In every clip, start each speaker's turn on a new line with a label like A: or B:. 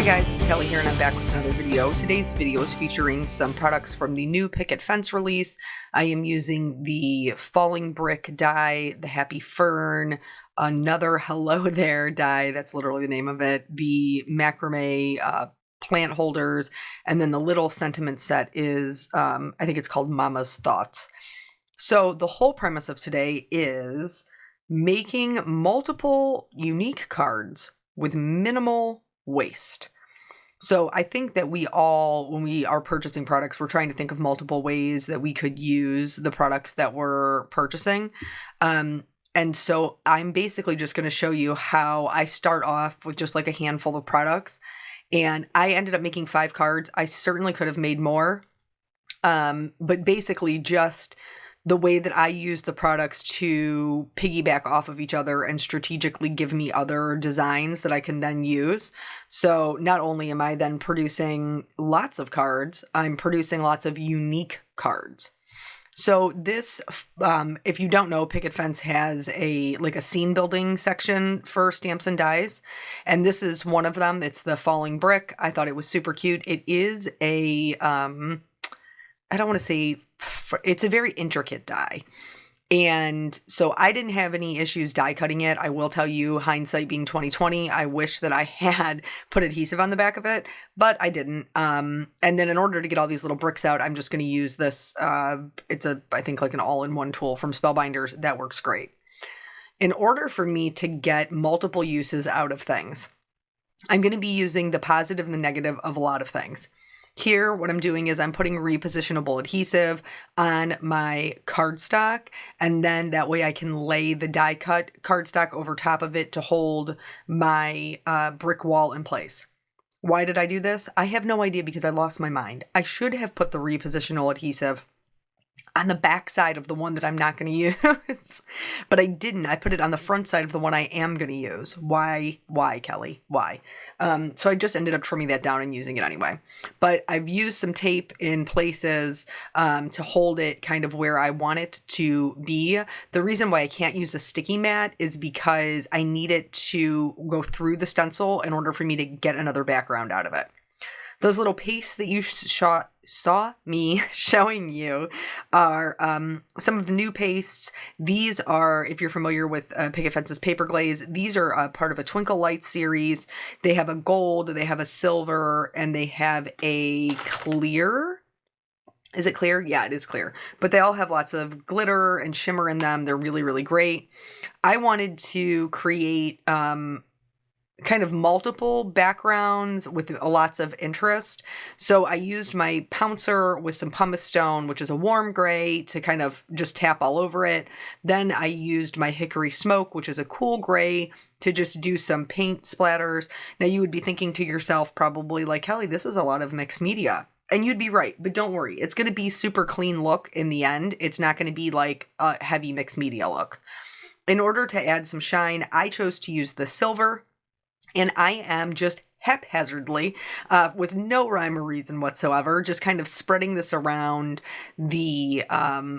A: guys, it's Kelly here and I'm back with another video. Today's video is featuring some products from the new Picket Fence release. I am using the Falling Brick die, the Happy Fern, another Hello There die, that's literally the name of it, the macrame plant holders, and then the little sentiment set is, I think it's called Mama's Thoughts. So the whole premise of today is making multiple unique cards with minimal waste. So I think that we all, when we are purchasing products, we're trying to think of multiple ways that we could use the products that we're purchasing. And so I'm basically just going to show you how I start off with just like a handful of products. And I ended up making 5 cards. I certainly could have made more. But basically just the way that I use the products to piggyback off of each other and strategically give me other designs that I can then use. So not only am I then producing lots of cards, I'm producing lots of unique cards. So this, if you don't know, Picket Fence has a scene building section for stamps and dies. And this is one of them. It's the Falling Brick. I thought it was super cute. It is a, I don't want to say, it's a very intricate die. And so I didn't have any issues die cutting it. I will tell you, hindsight being 2020, I wish that I had put adhesive on the back of it, but I didn't. And then in order to get all these little bricks out, I'm just going to use this. It's I think like an all-in-one tool from Spellbinders. That works great. In order for me to get multiple uses out of things, I'm going to be using the positive and the negative of a lot of things. Here, what I'm doing is I'm putting repositionable adhesive on my cardstock, and then that way I can lay the die cut cardstock over top of it to hold my brick wall in place. Why did I do this? I have no idea because I lost my mind. I should have put the repositional adhesive on the back side of the one that I'm not going to use, but I didn't. I put it on the front side of the one I am going to use. Why, Kelly? Why? So I just ended up trimming that down and using it anyway. But I've used some tape in places to hold it kind of where I want it to be. The reason why I can't use a sticky mat is because I need it to go through the stencil in order for me to get another background out of it. Those little pastes that you saw me showing you are some of the new pastes. These are, if you're familiar with Picket Fence's paper glaze, these are part of a Twinkle Light series. They have a gold, they have a silver, and they have a clear. Is it clear? Yeah, it is clear. But they all have lots of glitter and shimmer in them. They're really, really great. I wanted to create kind of multiple backgrounds with lots of interest. So I used my Pouncer with some pumice stone, which is a warm gray, to kind of just tap all over it. Then I used my Hickory Smoke, which is a cool gray, to just do some paint splatters. Now you would be thinking to yourself probably like, Kelly, this is a lot of mixed media. And you'd be right, but don't worry. It's going to be super clean look in the end. It's not going to be like a heavy mixed media look. In order to add some shine, I chose to use the silver. And I am just haphazardly, with no rhyme or reason whatsoever, just kind of spreading this around the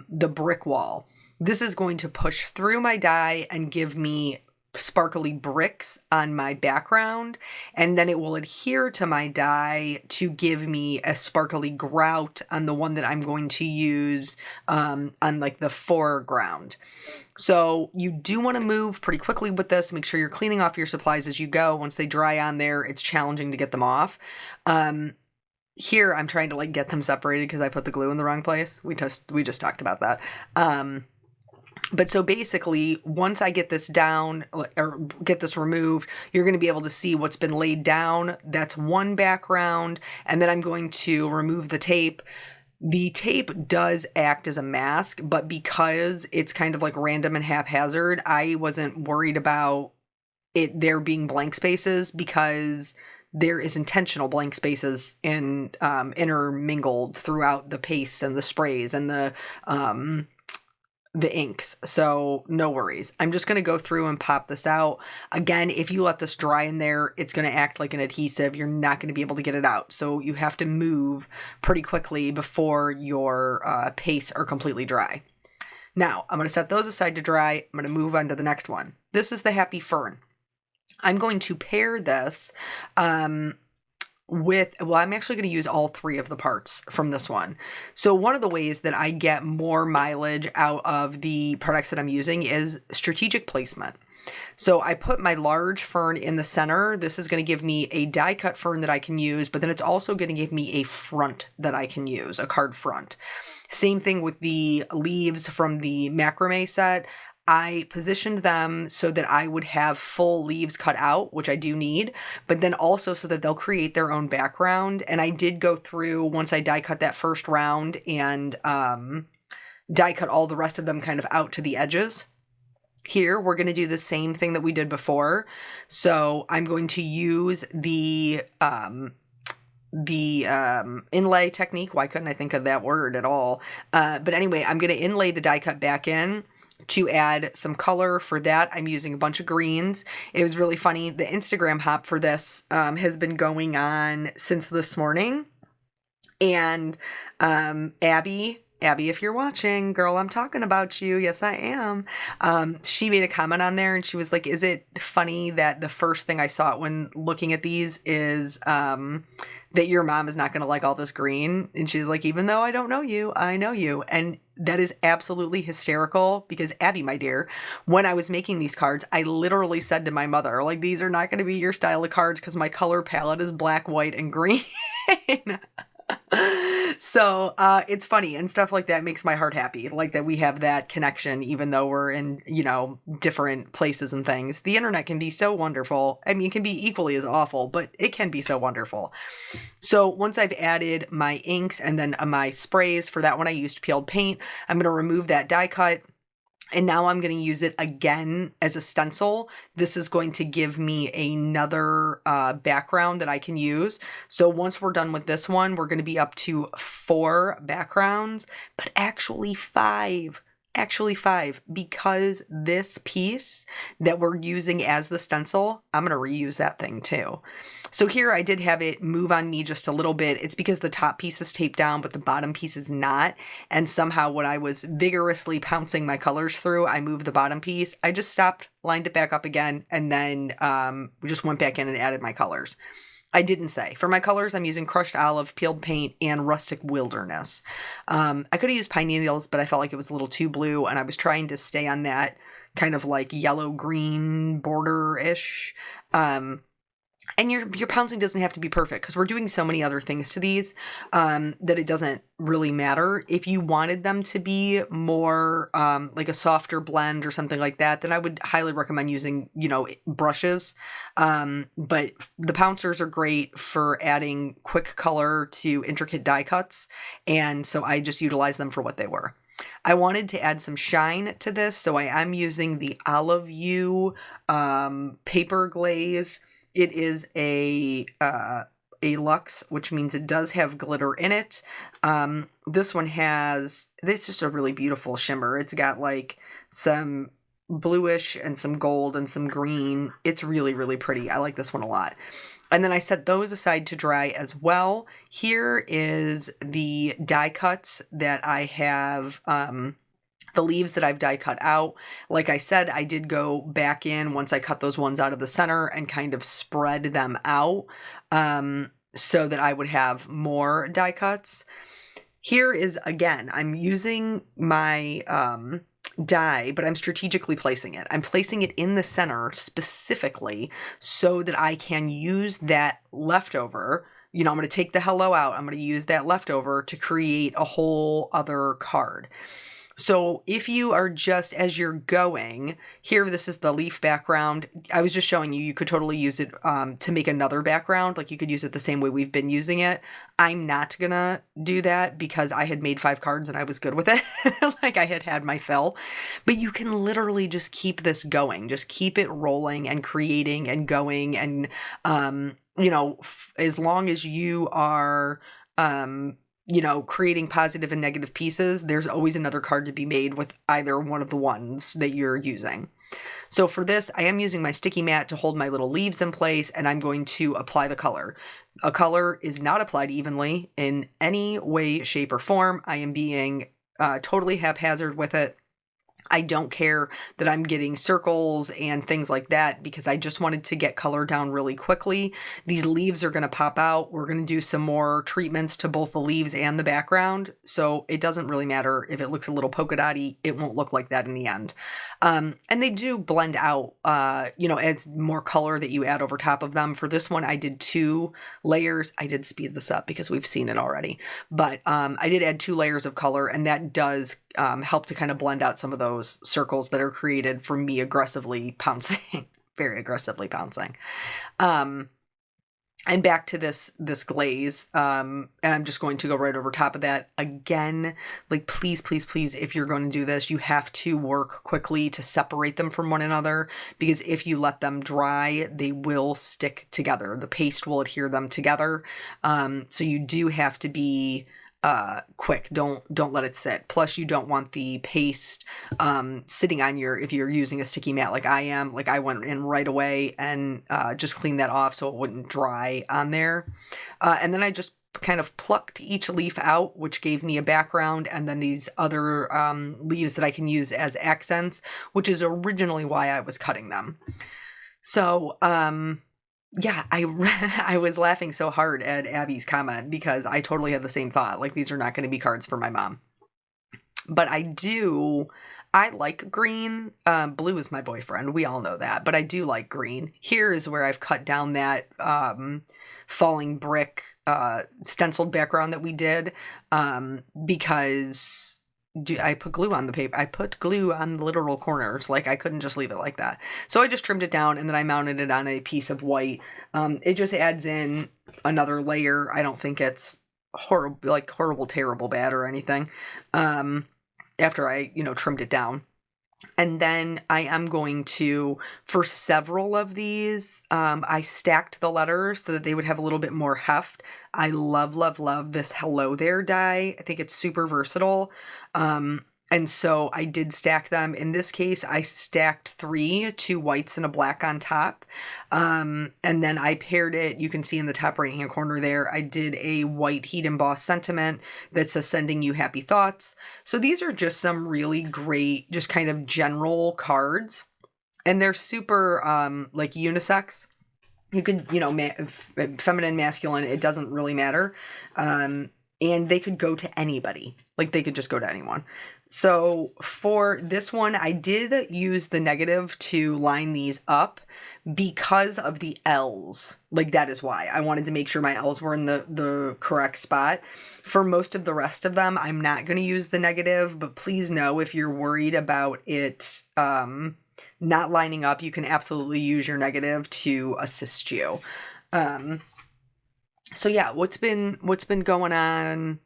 A: brick wall. This is going to push through my die and give me sparkly bricks on my background, and then it will adhere to my die to give me a sparkly grout on the one that I'm going to use on like the foreground. So you do want to move pretty quickly with this. Make sure you're cleaning off your supplies as you go. Once they dry on there, it's challenging to get them off. Here I'm trying to like get them separated because I put the glue in the wrong place. We just talked about that. But so basically, once I get this down or get this removed, you're going to be able to see what's been laid down. That's one background. And then I'm going to remove the tape. The tape does act as a mask, but because it's kind of like random and haphazard, I wasn't worried about there being blank spaces because there is intentional blank spaces intermingled throughout the pastes and the sprays and the inks. So no worries. I'm just going to go through and pop this out. Again, if you let this dry in there, it's going to act like an adhesive. You're not going to be able to get it out. So you have to move pretty quickly before your pastes are completely dry. Now, I'm going to set those aside to dry. I'm going to move on to the next one. This is the Happy Fern. I'm going to pair this I'm actually going to use all three of the parts from this one. So one of the ways that I get more mileage out of the products that I'm using is strategic placement. So I put my large fern in the center. This is going to give me a die cut fern that I can use, but then it's also going to give me a front that I can use, a card front. Same thing with the leaves from the macrame set. I positioned them so that I would have full leaves cut out, which I do need, but then also so that they'll create their own background. And I did go through, once I die cut that first round, and die cut all the rest of them kind of out to the edges. Here, we're going to do the same thing that we did before. So I'm going to use the inlay technique. Why couldn't I think of that word at all? But anyway, I'm going to inlay the die cut back in to add some color. For that, I'm using a bunch of greens. It was really funny. The Instagram hop for this has been going on since this morning. And Abby, if you're watching, girl, I'm talking about you. Yes, I am. She made a comment on there and she was like, is it funny that the first thing I saw when looking at these is that your mom is not going to like all this green? And she's like, even though I don't know you, I know you. And that is absolutely hysterical because Abby, my dear, when I was making these cards, I literally said to my mother, like, these are not going to be your style of cards because my color palette is black, white, and green. So it's funny, and stuff like that makes my heart happy, like that we have that connection even though we're in, different places and things. The internet can be so wonderful. I mean, it can be equally as awful, but it can be so wonderful. So once I've added my inks and then my sprays, for that one I used peeled paint, I'm going to remove that die cut. And now I'm going to use it again as a stencil. This is going to give me another background that I can use. So once we're done with this one, we're going to be up to 4 backgrounds, but actually 5. Because this piece that we're using as the stencil, I'm going to reuse that thing too. So here I did have it move on me just a little bit. It's because the top piece is taped down, but the bottom piece is not. And somehow when I was vigorously pouncing my colors through, I moved the bottom piece. I just stopped, lined it back up again, and then we just went back in and added my colors. I didn't say. For my colors, I'm using crushed olive, peeled paint, and rustic wilderness. I could have used pine needles, but I felt like it was a little too blue, and I was trying to stay on that kind of like yellow-green border-ish. And your pouncing doesn't have to be perfect because we're doing so many other things to these that it doesn't really matter. If you wanted them to be more like a softer blend or something like that, then I would highly recommend using, brushes. But the pouncers are great for adding quick color to intricate die cuts. And so I just utilized them for what they were. I wanted to add some shine to this, so I am using the Olive You paper glaze. It is a luxe, which means it does have glitter in it. This one it's just a really beautiful shimmer. It's got like some bluish and some gold and some green. It's really, really pretty. I like this one a lot. And then I set those aside to dry as well. Here is the die cuts that I have, the leaves that I've die cut out. Like I said, I did go back in once I cut those ones out of the center and kind of spread them out so that I would have more die cuts. Here is, again, I'm using my die, but I'm strategically placing it. I'm placing it in the center specifically so that I can use that leftover. I'm going to take the hello out. I'm going to use that leftover to create a whole other card. So if you are just, as you're going, here, this is the leaf background. I was just showing you could totally use it to make another background. Like you could use it the same way we've been using it. I'm not going to do that because I had made 5 cards and I was good with it. Like I had my fill. But you can literally just keep this going. Just keep it rolling and creating and going. And, as long as you are... creating positive and negative pieces, there's always another card to be made with either one of the ones that you're using. So for this, I am using my sticky mat to hold my little leaves in place, and I'm going to apply the color. A color is not applied evenly in any way, shape, or form. I am being totally haphazard with it. I don't care that I'm getting circles and things like that because I just wanted to get color down really quickly. These leaves are going to pop out. We're going to do some more treatments to both the leaves and the background. So it doesn't really matter if it looks a little polka dotty. It won't look like that in the end. And they do blend out, as more color that you add over top of them. For this one, I did 2 layers. I did speed this up because we've seen it already. But I did add 2 layers of color, and that does help to kind of blend out some of those circles that are created from me aggressively pouncing, very aggressively pouncing. And back to this glaze, and I'm just going to go right over top of that. Again, like please, please, please, if you're going to do this, you have to work quickly to separate them from one another, because if you let them dry, they will stick together. The paste will adhere them together. So you do have to be quick. Don't let it sit. Plus you don't want the paste sitting on if you're using a sticky mat like I am. Like I went in right away and just cleaned that off so it wouldn't dry on there. And then I just kind of plucked each leaf out, which gave me a background, and then these other leaves that I can use as accents, which is originally why I was cutting them. So yeah, I was laughing so hard at Abby's comment because I totally had the same thought. Like, these are not going to be cards for my mom. But I like green. Blue is my boyfriend. We all know that. But I do like green. Here is where I've cut down that falling brick stenciled background that we did because I put glue on the paper. I put glue on the literal corners. Like, I couldn't just leave it like that. So I just trimmed it down and then I mounted it on a piece of white. It just adds in another layer. I don't think it's horrible, terrible bad or anything. After I, trimmed it down. And then I am going to, for several of these, I stacked the letters so that they would have a little bit more heft. I love, love, love this Hello There die. I think it's super versatile. And so I did stack them. In this case, I stacked 3, 2 whites and a black on top. And then I paired it, you can see in the top right hand corner there, I did a white heat embossed sentiment that says sending you happy thoughts. So these are just some really great, just kind of general cards. And they're super like unisex. You could, feminine, masculine, it doesn't really matter. And they could go to anybody. Like, they could just go to anyone. So for this one, I did use the negative to line these up because of the L's. Like, that is why. I wanted to make sure my L's were in the correct spot. For most of the rest of them, I'm not going to use the negative, but please know if you're worried about it not lining up, you can absolutely use your negative to assist you. So yeah, what's been going on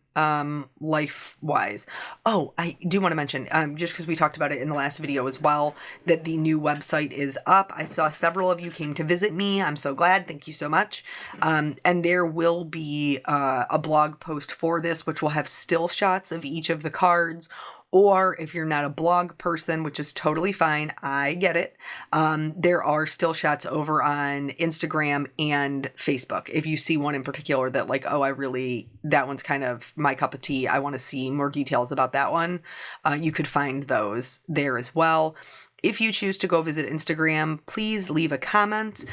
A: life wise? Oh, I do want to mention, just because we talked about it in the last video as well, that the new website is up. I saw several of you came to visit me. I'm so glad. Thank you so much. And there will be a blog post for this, which will have still shots of each of the cards. Or if you're not a blog person, which is totally fine, I get it, there are still shots over on Instagram and Facebook. If you see one in particular that like, oh, that one's kind of my cup of tea, I want to see more details about that one, you could find those there as well. If you choose to go visit Instagram, please leave a comment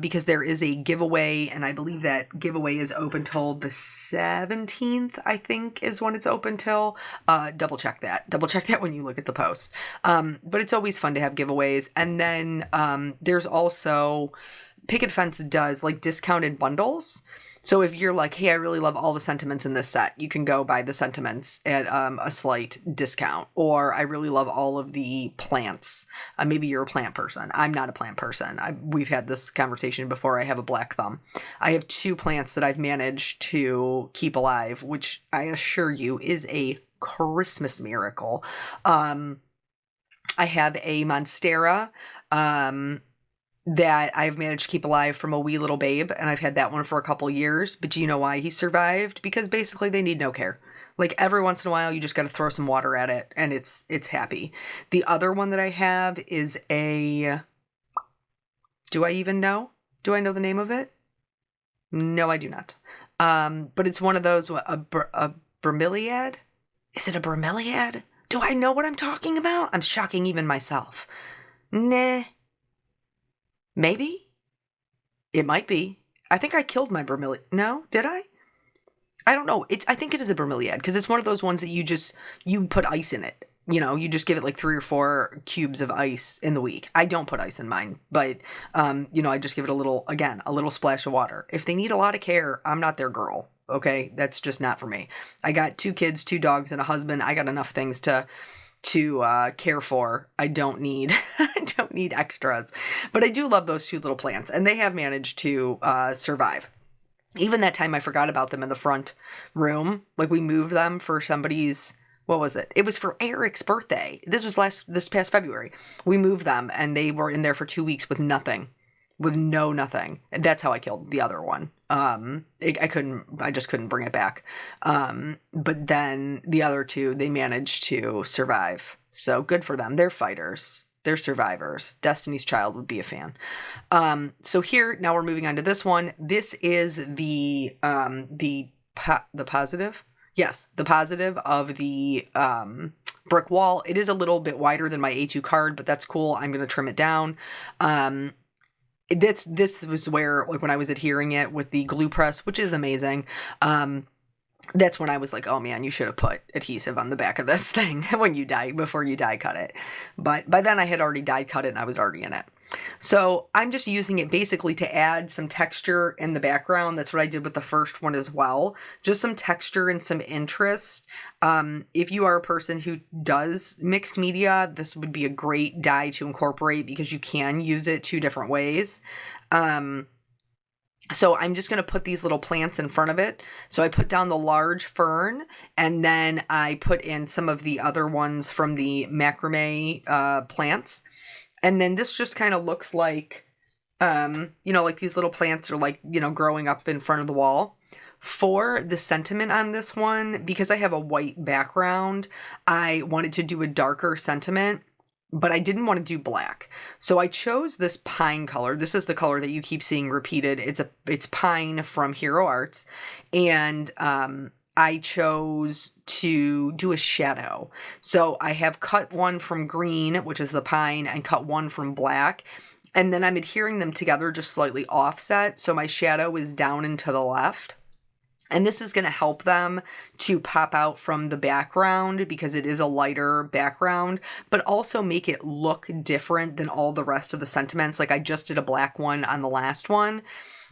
A: because there is a giveaway, and I believe that giveaway is open till the 17th, I think, is when it's open till. Double check that. Double check that when you look at the post. But it's always fun to have giveaways. And then there's also, Picket Fence does like discounted bundles. So if you're like, hey, I really love all the sentiments in this set, you can go buy the sentiments at a slight discount. Or I really love all of the plants. Maybe you're a plant person. I'm not a plant person. We've had this conversation before. I have a black thumb. I have 2 plants that I've managed to keep alive, which I assure you is a Christmas miracle. I have a Monstera that I've managed to keep alive from a wee little babe, and I've had that one for a couple years. But do you know why he survived? Because basically they need no care. Like, every once in a while you just got to throw some water at it and it's happy. The other one that I have is do I even know? Do I know the name of it? No, I do not. But it's one of those, a bromeliad? Is it a bromeliad? Do I know what I'm talking about? I'm shocking even myself. Nah. Maybe? It might be. I think I killed my bromeliad. No? Did I? I don't know. I think it is a bromeliad because it's one of those ones that you put ice in it. You just give it like 3 or 4 cubes of ice in the week. I don't put ice in mine, but I just give it a little splash of water. If they need a lot of care, I'm not their girl. Okay, that's just not for me. I got 2 kids, 2 dogs, and a husband. I got enough things to care for. I don't need I don't need extras, but I do love those 2 little plants, and they have managed to survive. Even that time I forgot about them in the front room. Like we moved them for somebody's, what was it? It was for Eric's birthday. This past February. We moved them and they were in there for 2 weeks with nothing. With nothing. And that's how I killed the other one. I just couldn't bring it back. But then the other 2, they managed to survive. So good for them. They're fighters. They're survivors. Destiny's Child would be a fan. So here, now we're moving on to this one. This is the positive. Yes, the positive of the brick wall. It is a little bit wider than my A2 card, but that's cool. I'm going to trim it down. This was where, like, when I was adhering it with the glue press, which is amazing. That's when I was like, oh man, you should have put adhesive on the back of this thing before you die cut it. But by then I had already die cut it and I was already in it. So I'm just using it basically to add some texture in the background. That's what I did with the first one as well. Just some texture and some interest. If you are a person who does mixed media, this would be a great dye to incorporate because you can use it 2 different ways. So I'm just going to put these little plants in front of it. So I put down the large fern and then I put in some of the other ones from the macrame plants. And then this just kind of looks like, like these little plants are like, growing up in front of the wall. For the sentiment on this one, because I have a white background, I wanted to do a darker sentiment. But I didn't want to do black. So I chose this pine color. This is the color that you keep seeing repeated. It's pine from Hero Arts. And I chose to do a shadow. So I have cut one from green, which is the pine, and cut one from black. And then I'm adhering them together just slightly offset. So my shadow is down and to the left. And this is going to help them to pop out from the background because it is a lighter background, but also make it look different than all the rest of the sentiments. Like I just did a black one on the last one.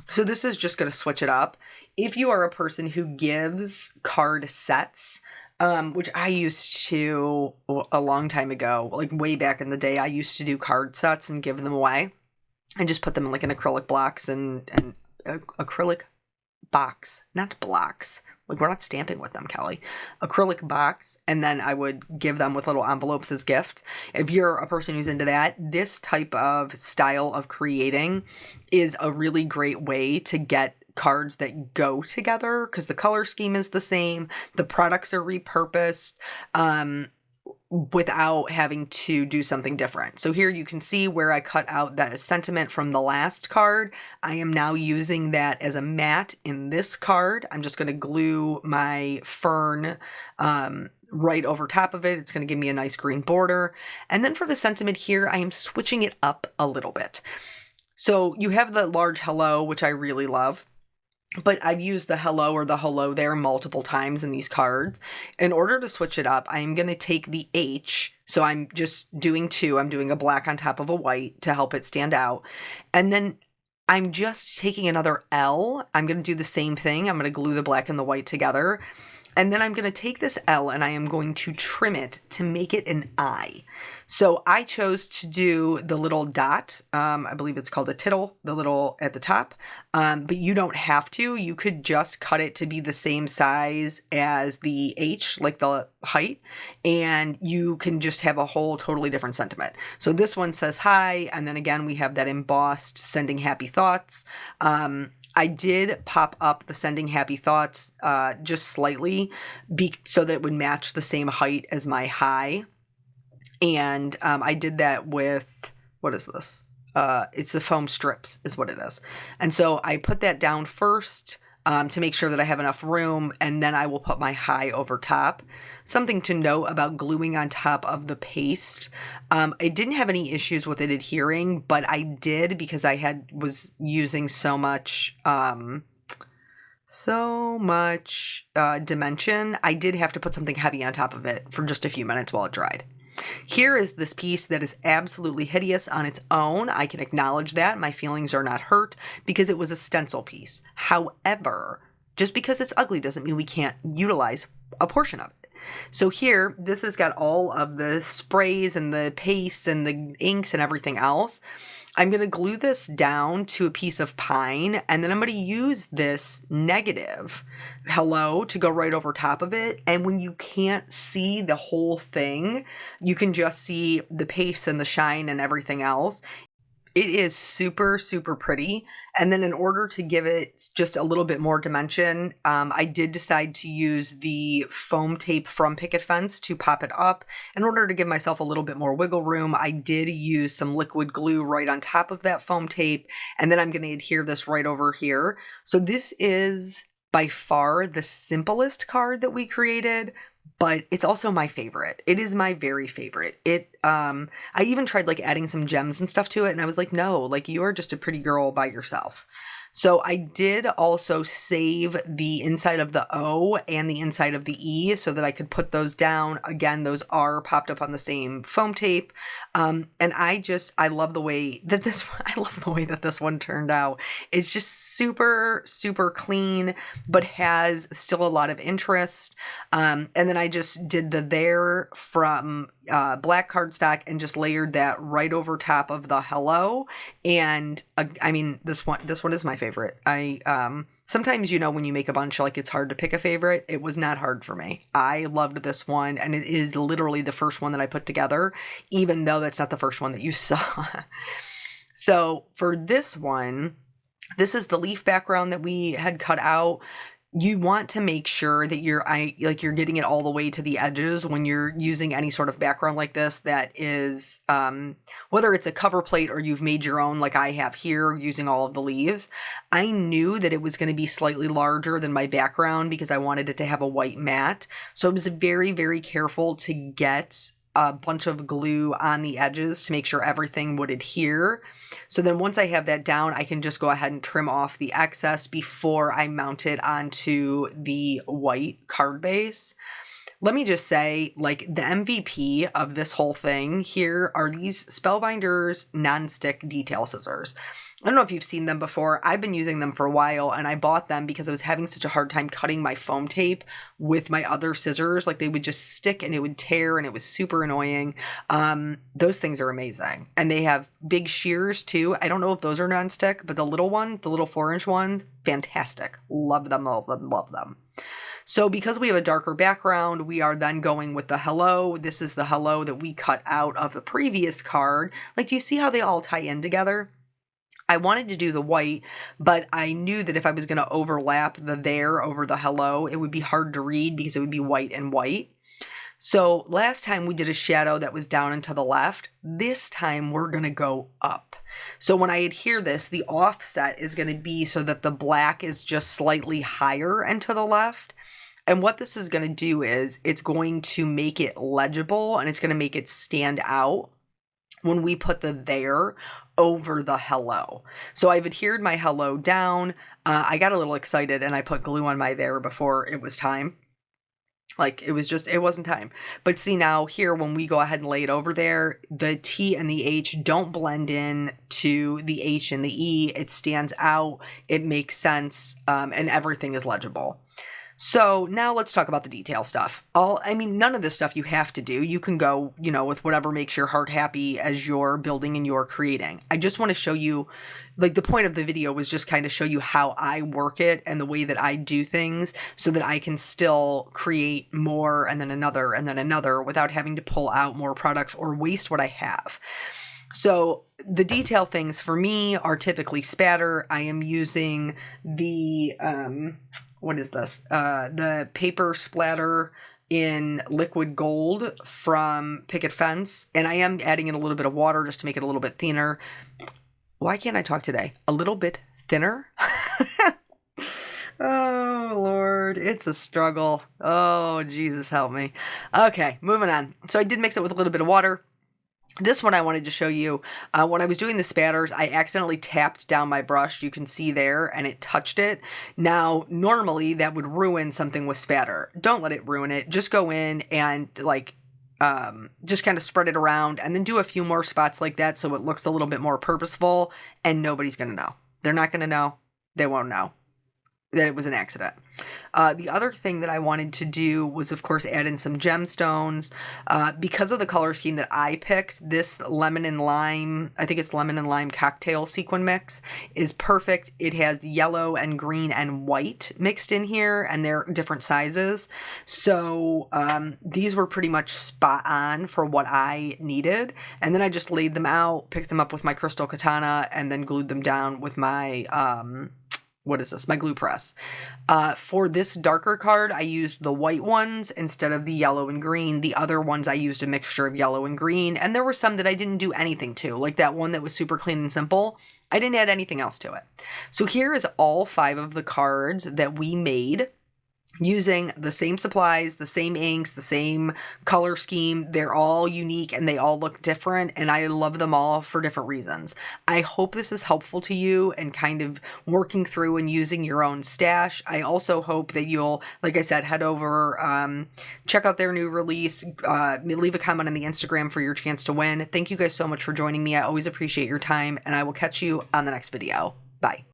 A: So this is just going to switch it up. If you are a person who gives card sets, which I used to a long time ago, like way back in the day, I used to do card sets and give them away and just put them in like an acrylic blocks and acrylic box, not blocks. Like we're not stamping with them, Kelly. Acrylic box, and then I would give them with little envelopes as gift. If you're a person who's into that, this type of style of creating is a really great way to get cards that go together because the color scheme is the same, the products are repurposed, without having to do something different. So here you can see where I cut out that sentiment from the last card. I am now using that as a matte in this card. I'm just going to glue my fern right over top of it. It's going to give me a nice green border. And then for the sentiment here, I am switching it up a little bit. So you have the large hello, which I really love. But I've used the hello or the hello there multiple times in these cards. In order to switch it up, I'm going to take the H. So I'm just doing 2. I'm doing a black on top of a white to help it stand out. And then I'm just taking another L. I'm going to do the same thing. I'm going to glue the black and the white together. And then I'm going to take this L and I am going to trim it to make it an I. So I chose to do the little dot. I believe it's called a tittle, the little at the top. But you don't have to. You could just cut it to be the same size as the H, like the height. And you can just have a whole totally different sentiment. So this one says hi. And then again, we have that embossed sending happy thoughts. I did pop up the sending happy thoughts just slightly so that it would match the same height as my high. And I did that with, what is this? It's the foam strips is what it is. And so I put that down first. to make sure that I have enough room, and then I will put my high over top. Something to note about gluing on top of the paste. I didn't have any issues with it adhering, but I did because I was using so much dimension. I did have to put something heavy on top of it for just a few minutes while it dried. Here is this piece that is absolutely hideous on its own. I can acknowledge that. My feelings are not hurt because it was a stencil piece. However, just because it's ugly doesn't mean we can't utilize a portion of it. So here, this has got all of the sprays and the pastes and the inks and everything else. I'm going to glue this down to a piece of pine, and then I'm going to use this negative hello to go right over top of it. And when you can't see the whole thing, you can just see the paste and the shine and everything else. It is super, super pretty. And then in order to give it just a little bit more dimension, I did decide to use the foam tape from Picket Fence to pop it up. In order to give myself a little bit more wiggle room, I did use some liquid glue right on top of that foam tape. And then I'm going to adhere this right over here. So this is by far the simplest card that we created, but it's also my favorite. It is my very favorite. I even tried like adding some gems and stuff to it, and I was like, no, like you are just a pretty girl by yourself. So I did also save the inside of the O and the inside of the E so that I could put those down. Again, those are popped up on the same foam tape. And I love the way that this one turned out. It's just super, super clean, but has still a lot of interest. And then I just did the there from black cardstock and just layered that right over top of the hello. And I mean, this one is my favorite. Sometimes, when you make a bunch, like it's hard to pick a favorite. It was not hard for me. I loved this one, and it is literally the first one that I put together, even though that's not the first one that you saw. So for this one, this is the leaf background that we had cut out. You want to make sure that you're getting it all the way to the edges when you're using any sort of background like this that is, whether it's a cover plate or you've made your own like I have here using all of the leaves. I knew that it was going to be slightly larger than my background because I wanted it to have a white mat. So I was very, very careful to get a bunch of glue on the edges to make sure everything would adhere. So then once I have that down, I can just go ahead and trim off the excess before I mount it onto the white card base. Let me just say, like, the MVP of this whole thing here are these Spellbinders non-stick detail scissors. I don't know if you've seen them before. I've been using them for a while, and I bought them because I was having such a hard time cutting my foam tape with my other scissors. Like, they would just stick and it would tear, and it was super annoying. Those things are amazing. And they have big shears, too. I don't know if those are non-stick, but the little 4-inch ones, fantastic. Love them, love them, love them. So because we have a darker background, we are then going with the hello. This is the hello that we cut out of the previous card. Like, do you see how they all tie in together? I wanted to do the white, but I knew that if I was going to overlap the there over the hello, it would be hard to read because it would be white and white. So last time we did a shadow that was down and to the left. This time we're going to go up. So when I adhere this, the offset is going to be so that the black is just slightly higher and to the left. And what this is going to do is it's going to make it legible and it's going to make it stand out when we put the there over the hello. So I've adhered my hello down. I got a little excited and I put glue on my there before it was time. Like, it wasn't time. But see, now here, when we go ahead and lay it over there, the T and the H don't blend in to the H and the E. It stands out. It makes sense. And everything is legible. So now let's talk about the detail stuff. None of this stuff you have to do. You can go, with whatever makes your heart happy as you're building and you're creating. I just want to show you, like, the point of the video was just kind of show you how I work it and the way that I do things so that I can still create more and then another without having to pull out more products or waste what I have. So the detail things for me are typically spatter. I am using the, what is this? The paper splatter in liquid gold from Picket Fence. And I am adding in a little bit of water just to make it a little bit thinner. Why can't I talk today? A little bit thinner? Oh, Lord. It's a struggle. Oh, Jesus, help me. Okay, moving on. So I did mix it with a little bit of water. This one I wanted to show you. When I was doing the spatters, I accidentally tapped down my brush. You can see there, and it touched it. Now, normally that would ruin something with spatter. Don't let it ruin it. Just go in and just kind of spread it around and then do a few more spots like that so it looks a little bit more purposeful, and nobody's going to know. They're not going to know. They won't know that it was an accident. The other thing that I wanted to do was, of course, add in some gemstones. Because of the color scheme that I picked, this lemon and lime, I think it's lemon and lime cocktail sequin mix, is perfect. It has yellow and green and white mixed in here, and they're different sizes. So these were pretty much spot on for what I needed. And then I just laid them out, picked them up with my crystal katana, and then glued them down with my my glue press. For this darker card, I used the white ones instead of the yellow and green. The other ones, I used a mixture of yellow and green. And there were some that I didn't do anything to, like that one that was super clean and simple. I didn't add anything else to it. So here is all 5 of the cards that we made using the same supplies, the same inks, the same color scheme. They're all unique and they all look different, and I love them all for different reasons. I hope this is helpful to you and kind of working through and using your own stash. I also hope that you'll, like I said, head over, check out their new release, leave a comment on the Instagram for your chance to win. Thank you guys so much for joining me. I always appreciate your time, and I will catch you on the next video. Bye.